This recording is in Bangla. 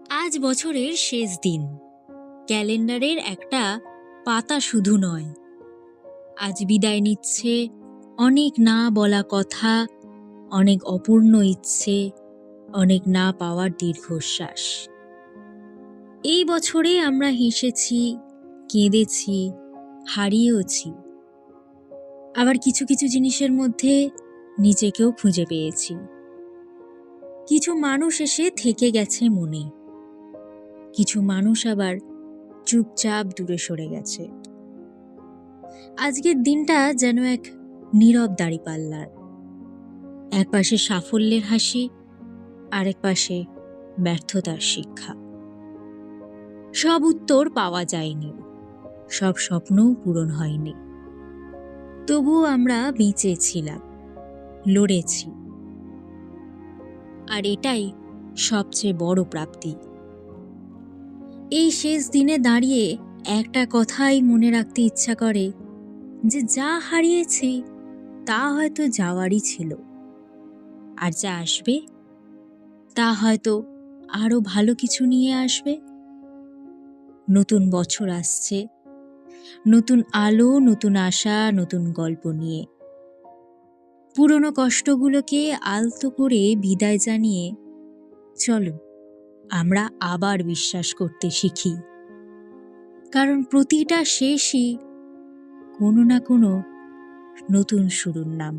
আজ বছরের শেষ দিন। ক্যালেন্ডারের একটা পাতা শুধু নয়, আজ বিদায় নিচ্ছে অনেক না বলা কথা, অনেক অপূর্ণ ইচ্ছে, অনেক না পাওয়ার দীর্ঘশ্বাস। এই বছরে আমরা হেসেছি, কেঁদেছি, হারিয়েওছি। আবার কিছু কিছু জিনিসের মধ্যে নিজেকেও খুঁজে পেয়েছি। কিছু মানুষ এসে থেকে গেছে মনে, কিছু মানুষ আবার চুপচাপ দূরে সরে গেছে। আজকের দিনটা যেন এক নীরব দাঁড়িপাল্লার। এক পাশে সাফল্যের হাসি, আরেক পাশে ব্যর্থতার শিক্ষা। সব উত্তর পাওয়া যায়নি, সব স্বপ্নও পূরণ হয়নি, তবুও আমরা বেঁচে ছিলাম, লড়েছি। আর এটাই সবচেয়ে বড় প্রাপ্তি। এই শেষ দিনে দাঁড়িয়ে একটা কথাই মনে রাখতে ইচ্ছা করে যে যা হারিয়েছি তা হয়তো যাওয়ারই ছিল, আর যা আসবে তা হয়তো আরো ভালো কিছু নিয়ে আসবে। নতুন বছর আসছে, নতুন আলো, নতুন আশা, নতুন গল্প নিয়ে। পুরনো কষ্টগুলোকে আলতো করে বিদায় জানিয়ে চলো আমরা আবার বিশ্বাস করতে শিখি, কারণ প্রতিটা শেষই কোনো না কোনো নতুন শুরুর নাম।